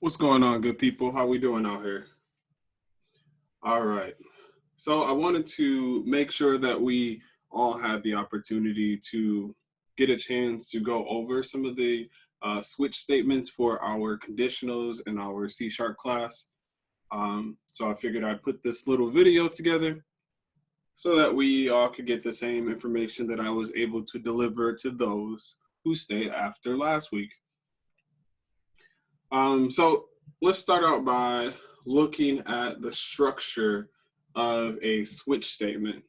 What's going on, good people? How we doing out here? All right. So I wanted to make sure that we all had the opportunity to get a chance to go over some of the switch statements for our conditionals in our C# class. So I figured I'd put this little video together so that we all could get the same information that I was able to deliver to those who stayed after last week. So let's start out by looking at the structure of a switch statement.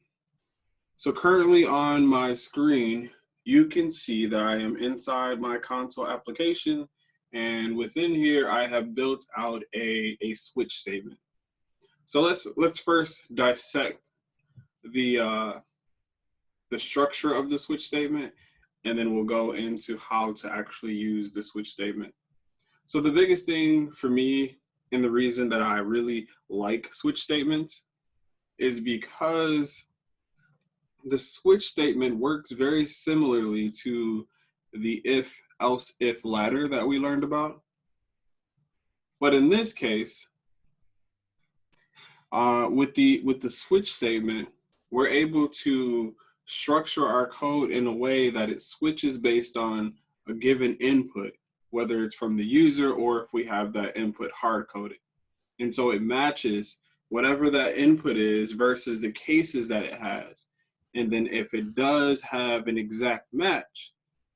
So currently on my screen, you can see that I am inside my console application, and within here, I have built out a switch statement. So let's first dissect the the structure of the switch statement, and then we'll go into how to actually use the switch statement. So the biggest thing for me, and the reason that I really like switch statements, is because the switch statement works very similarly to the if, else, if ladder that we learned about. But in this case, with the switch statement, we're able to structure our code in a way that it switches based on a given input, whether it's from the user or if we have that input hard coded. And so it matches whatever that input is versus the cases that it has. And then if it does have an exact match,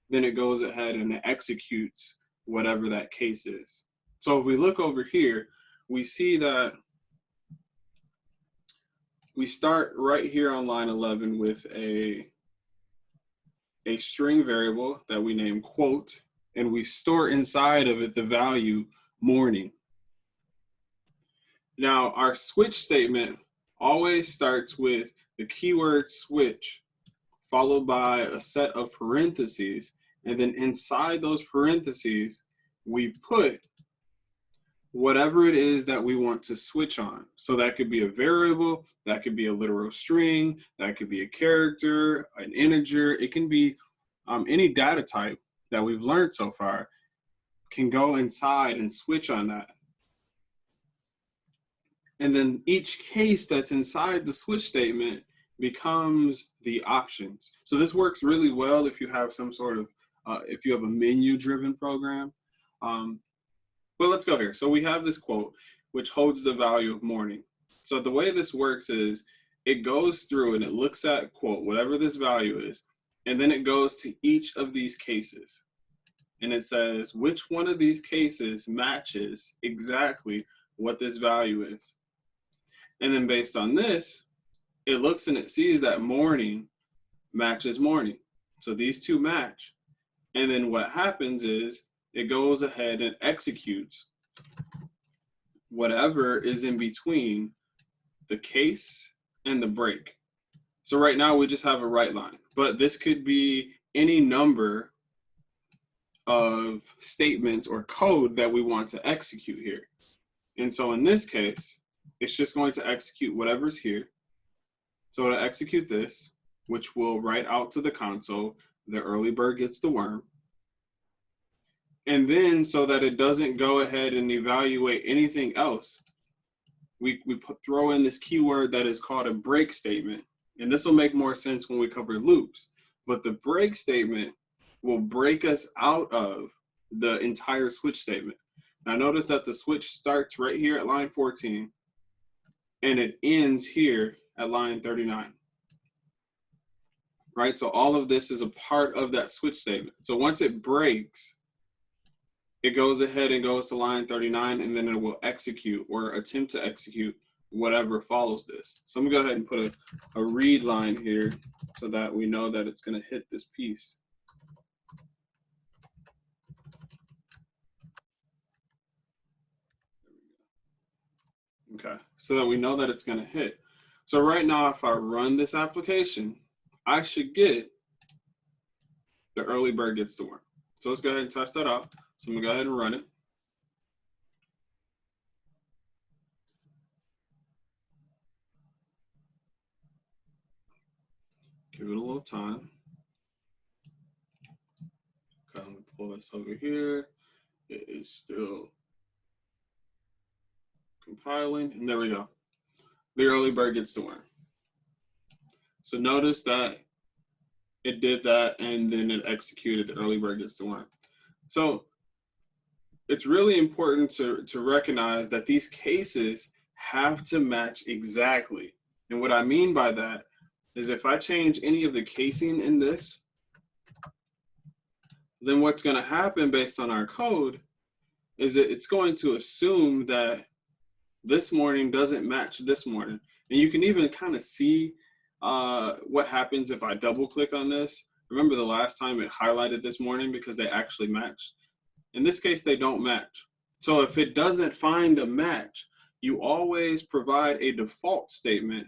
then it goes ahead and it executes whatever that case is. So if we look over here, we see that we start right here on line 11 with a string variable that we name quote, and we store inside of it the value morning. Now, our switch statement always starts with the keyword switch, followed by a set of parentheses. And then inside those parentheses, we put whatever it is that we want to switch on. So that could be a variable, that could be a literal string, that could be a character, an integer. It can be any data type that we've learned so far can go inside and switch on that. And then each case that's inside the switch statement becomes the options. So this works really well if you have some sort of, if you have a menu-driven program. But let's go here. So we have this quote, which holds the value of morning. So the way this works is it goes through and it looks at quote, whatever this value is, and then it goes to each of these cases. And it says which one of these cases matches exactly what this value is. And then based on this, it looks and it sees that morning matches morning. So these two match. And then what happens is it goes ahead and executes whatever is in between the case and the break. So right now we just have a write line, but this could be any number of statements or code that we want to execute here. And so in this case, it's just going to execute whatever's here. So to execute this, which will write out to the console, the early bird gets the worm. And then so that it doesn't go ahead and evaluate anything else, we throw in this keyword that is called a break statement. And this will make more sense when we cover loops. But the break statement will break us out of the entire switch statement. Now notice that the switch starts right here at line 14 and it ends here at line 39. Right, so all of this is a part of that switch statement. So once it breaks, it goes ahead and goes to line 39, and then it will execute or attempt to execute whatever follows this. So I'm gonna go ahead and put a read line here so that we know that it's gonna hit this piece. Okay, so that we know that it's gonna hit. So right now, if I run this application, I should get the early bird gets the worm. So let's go ahead and test that out. So I'm gonna go ahead and run it. Give it a little time. Okay, I'm gonna pull this over here. It is still Compiling, and there we go. The early bird gets the worm. So notice that it did that and then it executed the early bird gets the worm. So it's really important to recognize that these cases have to match exactly. And what I mean by that is if I change any of the casing in this, then what's going to happen based on our code is that it's going to assume that this morning doesn't match this morning. And you can even kind of see what happens if I double click on this. Remember the last time it highlighted this morning because they actually matched. In this case, they don't match. So if it doesn't find a match, you always provide a default statement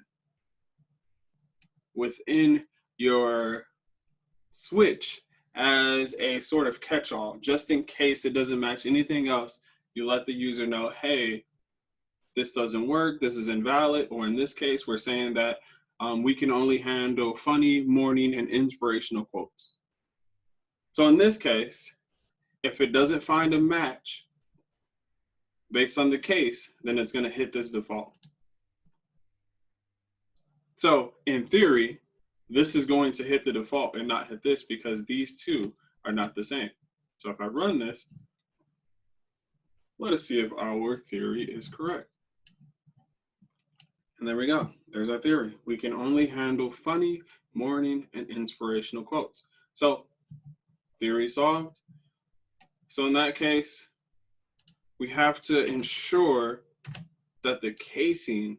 within your switch as a sort of catch-all, just in case it doesn't match anything else. You let the user know, hey, this doesn't work, this is invalid, or in this case, we're saying that we can only handle funny, morning, and inspirational quotes. So in this case, if it doesn't find a match based on the case, then it's going to hit this default. So in theory, this is going to hit the default and not hit this because these two are not the same. So if I run this, let us see if our theory is correct. And there we go. There's our theory. We can only handle funny, morning, and inspirational quotes. So theory solved. So in that case, we have to ensure that the casing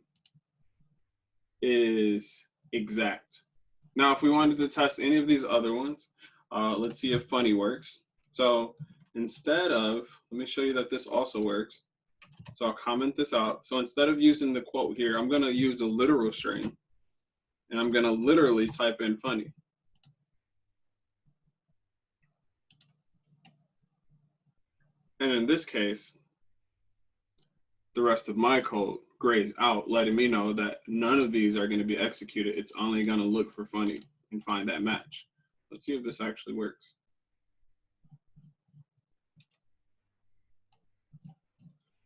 is exact. Now, if we wanted to test any of these other ones, let's see if funny works. So instead of, let me show you that this also works. So I'll comment this out. So instead of using the quote here, I'm going to use the literal string, and I'm going to literally type in funny. And in this case, the rest of my code grays out, letting me know that none of these are going to be executed. It's only going to look for funny and find that match. Let's see if this actually works.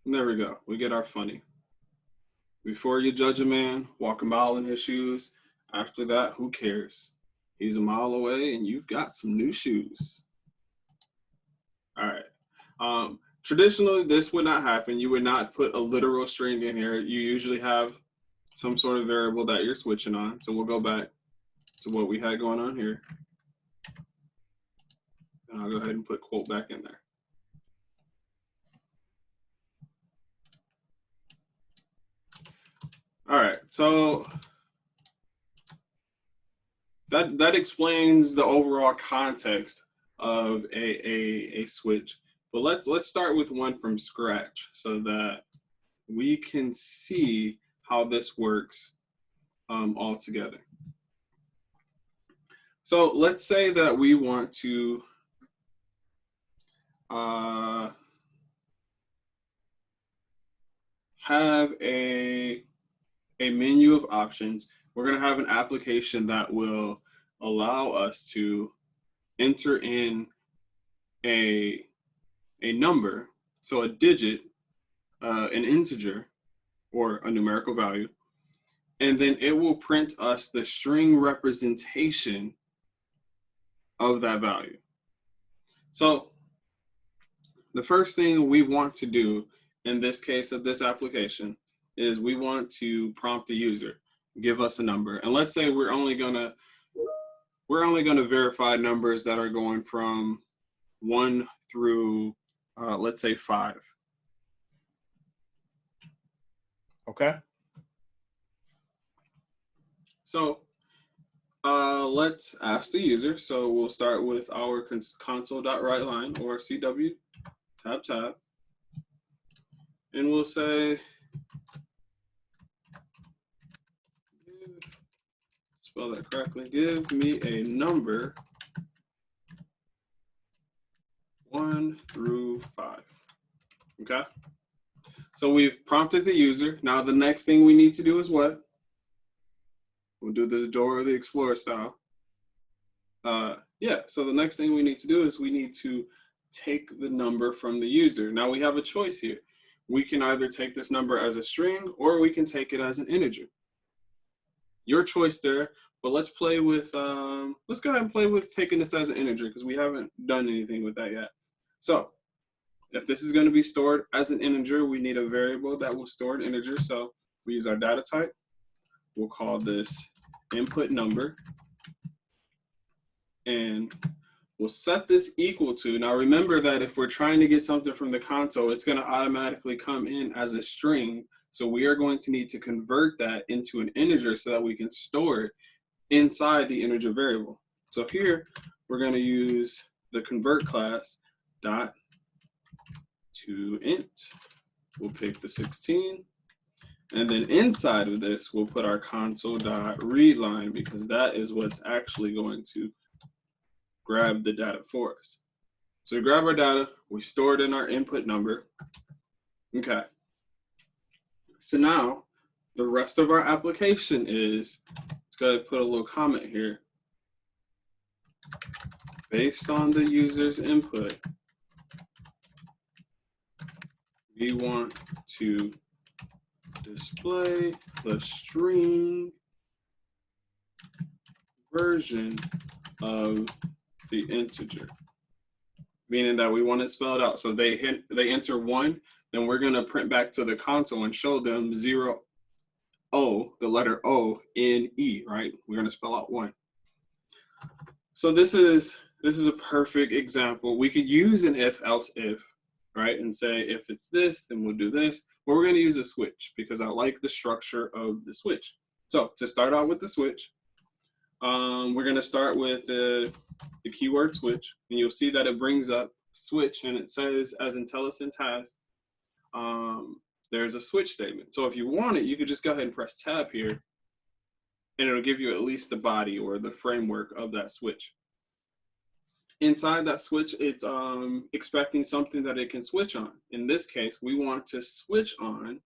And there we go. We get our funny. Before you judge a man, walk a mile in his shoes. After that, who cares? He's a mile away and you've got some new shoes. All right. Traditionally, this would not happen. You would not put a literal string in here. You usually have some sort of variable that you're switching on. So we'll go back to what we had going on here. And I'll go ahead and put quote back in there. All right, so that explains the overall context of a switch. But let's start with one from scratch so that we can see how this works all together. So let's say that we want to have a menu of options. We're going to have an application that will allow us to enter in a number, so a digit, an integer, or a numerical value, and then it will print us the string representation of that value. So the first thing we want to do in this case of this application is we want to prompt the user, give us a number. And let's say we're only gonna verify numbers that are going from 1 through, let's say 5. Okay. So let's ask the user. So we'll start with our console.writeLine or CW tab, and we'll say, spell that correctly, give me a number 1 through 5. Okay. So we've prompted the user. Now the next thing we need to do is what? We'll do this Dora the Explorer style. Yeah, so the next thing we need to do is we need to take the number from the user. Now we have a choice here. we can either take this number as a string or we can take it as an integer. Your choice there, but let's play with, let's go ahead and play with taking this as an integer because we haven't done anything with that yet. So if this is going to be stored as an integer, we need a variable that will store an integer. So we use our data type. We'll call this input number. And we'll set this equal to, now remember that if we're trying to get something from the console, it's going to automatically come in as a string. So we are going to need to convert that into an integer so that we can store it inside the integer variable. So here we're going to use the convert class dot to int. We'll pick the 16. And then inside of this, we'll put our console.readline because that is what's actually going to grab the data for us. So we grab our data, we store it in our input number. Okay. So now the rest of our application is, let's go ahead and put a little comment here. Based on the user's input, we want to display the string version of the integer, meaning that we want it spelled out. So they enter 1, then we're going to print back to the console and show them 0, O, the letter O in E, right? We're going to spell out 1. So this is a perfect example. We could use an if, else, if, right? And say if it's this, then we'll do this. But we're going to use a switch because I like the structure of the switch. So to start out with the switch, we're going to start with the keyword switch, and you'll see that it brings up switch, and it says, as IntelliSense has, there's a switch statement. So if you want it, you could just go ahead and press tab here, and it'll give you at least the body or the framework of that switch. Inside that switch, it's expecting something that it can switch on. In this case, we want to switch on,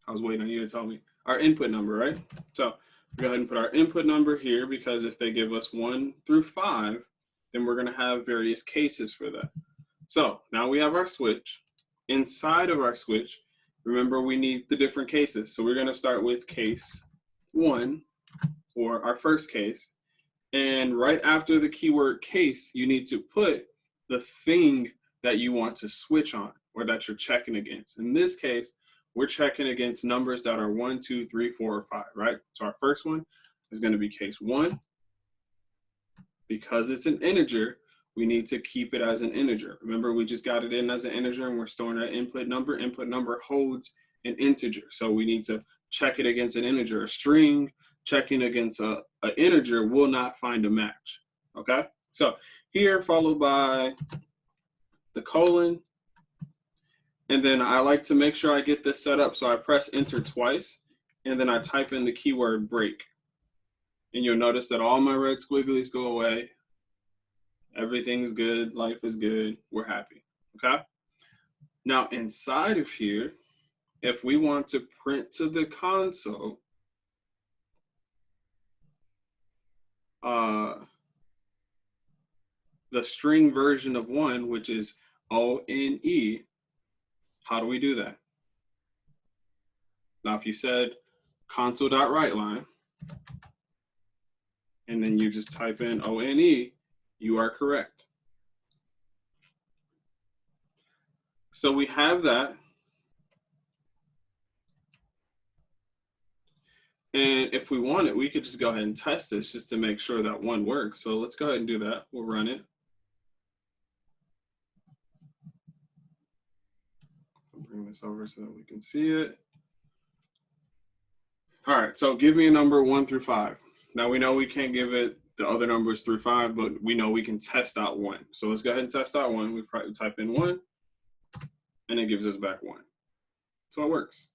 I was waiting on you to tell me, our input number, right? So go ahead and put our input number here because if they give us 1 through 5, then we're going to have various cases for that. So now we have our switch. Inside of our switch, remember we need the different cases. So we're going to start with case 1, or our first case. And right after the keyword case, you need to put the thing that you want to switch on or that you're checking against. In this case, we're checking against numbers that are 1, 2, 3, 4, or 5, right? So our first one is going to be case 1. Because it's an integer, we need to keep it as an integer. Remember, we just got it in as an integer and we're storing our input number. Input number holds an integer. So we need to check it against an integer. A string checking against an integer will not find a match, okay? So here, followed by the colon. And then I like to make sure I get this set up. So I press enter twice, and then I type in the keyword break. And you'll notice that all my red squigglies go away. Everything's good, life is good, we're happy, okay? Now inside of here, if we want to print to the console, the string version of 1, which is O-N-E, how do we do that? Now, if you said console.WriteLine, and then you just type in O-N-E, you are correct. So we have that. And if we want it, we could just go ahead and test this just to make sure that 1 works. So let's go ahead and do that. We'll run it. I'll bring this over so that we can see it. All right, so give me a number 1 through 5. Now we know we can't give it the other numbers through 5, but we know we can test out 1. So let's go ahead and test out 1. We probably type in 1, and it gives us back 1. So it works.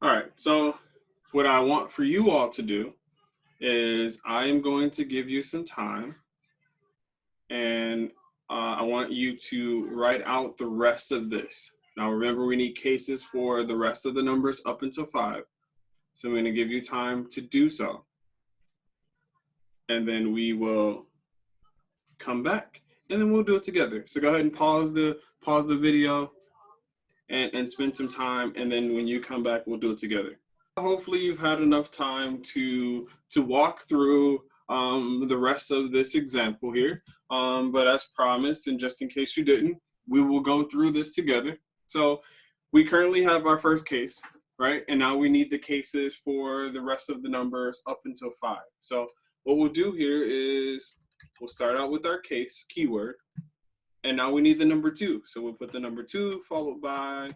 All right, so what I want for you all to do is I am going to give you some time, and I want you to write out the rest of this. Now remember, we need cases for the rest of the numbers up until 5. So I'm going to give you time to do so. And then we will come back, and then we'll do it together. So go ahead and pause the video and spend some time, and then when you come back, we'll do it together. Hopefully you've had enough time to walk through the rest of this example here. But as promised, and just in case you didn't, we will go through this together. So we currently have our first case, right? And now we need the cases for the rest of the numbers up until 5. So what we'll do here is we'll start out with our case keyword. And now we need the number 2. So we'll put the number 2 followed by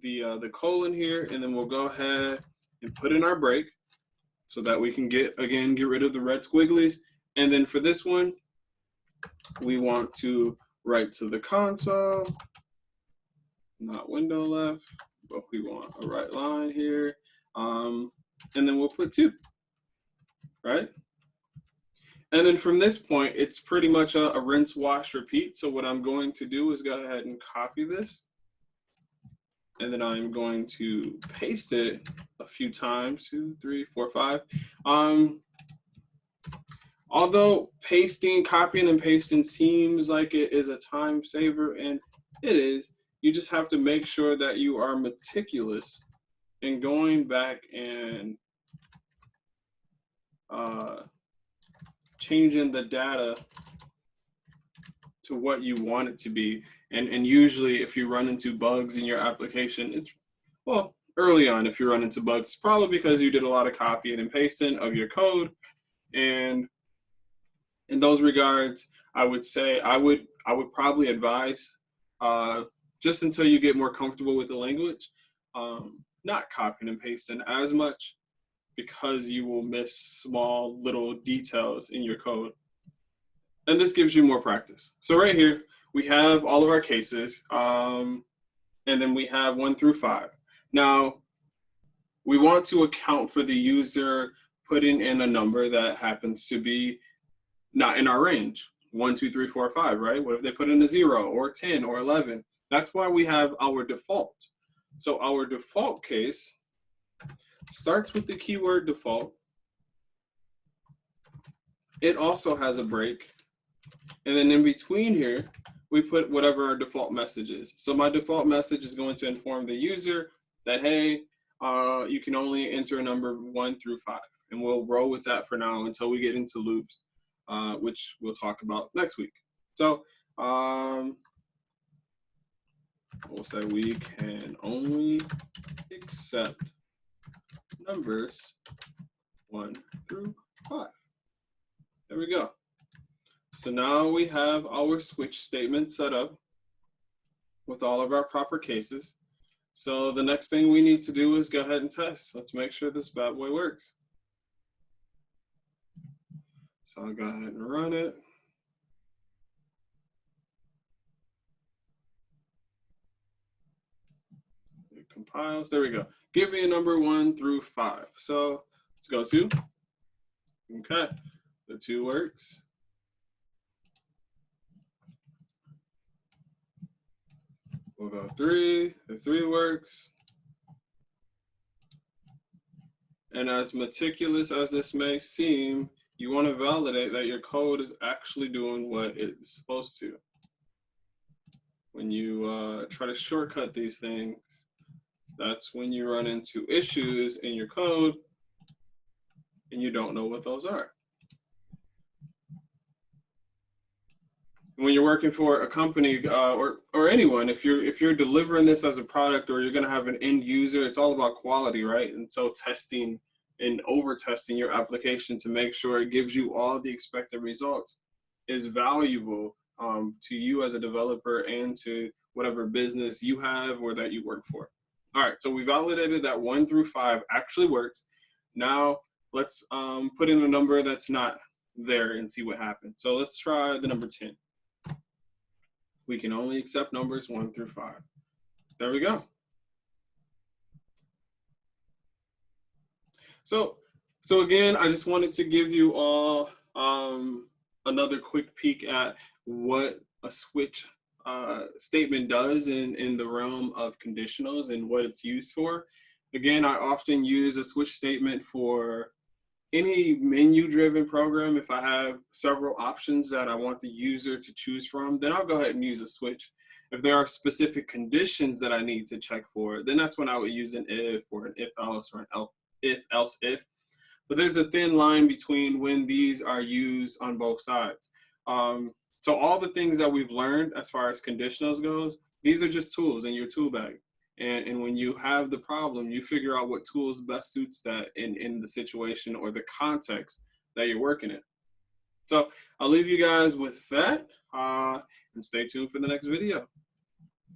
the colon here, and then we'll go ahead and put in our break so that we can get rid of the red squigglies. And then for this one, we want to write to the console, not window left, but we want a right line here. And then we'll put 2, right? And then from this point, it's pretty much a rinse, wash, repeat. So what I'm going to do is go ahead and copy this. And then I'm going to paste it a few times, 2, 3, 4, 5. Although copying and pasting seems like it is a time saver, and it is, you just have to make sure that you are meticulous in going back and changing the data to what you want it to be. And usually if you run into bugs in your application, it's, well, early on if you run into bugs, it's probably because you did a lot of copying and pasting of your code. And in those regards, I would say I would probably advise, just until you get more comfortable with the language, not copying and pasting as much, because you will miss small little details in your code. And this gives you more practice. So right here, we have all of our cases, and then we have 1 through 5. Now, we want to account for the user putting in a number that happens to be not in our range, 1, 2, 3, 4, 5, right? What if they put in a 0 or 10 or 11? That's why we have our default. So our default case starts with the keyword default. It also has a break. And then in between here, we put whatever our default message is. So my default message is going to inform the user that, hey, you can only enter a number 1 through 5. And we'll roll with that for now until we get into loops, which we'll talk about next week. So we'll say we can only accept numbers 1 through 5. There we go. So now we have our switch statement set up with all of our proper cases. So the next thing we need to do is go ahead and test. Let's make sure this bad boy works. So I'll go ahead and run it. It compiles. There we go. Give me a number 1 through 5. So let's go 2. Okay, the 2 works. We'll go 3, the 3 works. And as meticulous as this may seem, you want to validate that your code is actually doing what it's supposed to. When you try to shortcut these things, that's when you run into issues in your code and you don't know what those are. When you're working for a company or anyone, if you're delivering this as a product, or you're going to have an end user, it's all about quality, right? And so testing and over testing your application to make sure it gives you all the expected results is valuable to you as a developer and to whatever business you have or that you work for. All right, so we validated that 1 through 5 actually works. Now let's put in a number that's not there and see what happens. So let's try the number 10. We can only accept numbers 1 through 5. There we go. So again, I just wanted to give you all another quick peek at what a switch statement does in the realm of conditionals and what it's used for. Again, I often use a switch statement for any menu-driven program, if I have several options that I want the user to choose from, then I'll go ahead and use a switch. If there are specific conditions that I need to check for, then that's when I would use an if or an if else or an if else if. But there's a thin line between when these are used on both sides. So all the things that we've learned as far as conditionals goes, these are just tools in your tool bag. And when you have the problem, you figure out what tools best suits that in the situation or the context that you're working in. So I'll leave you guys with that, and stay tuned for the next video.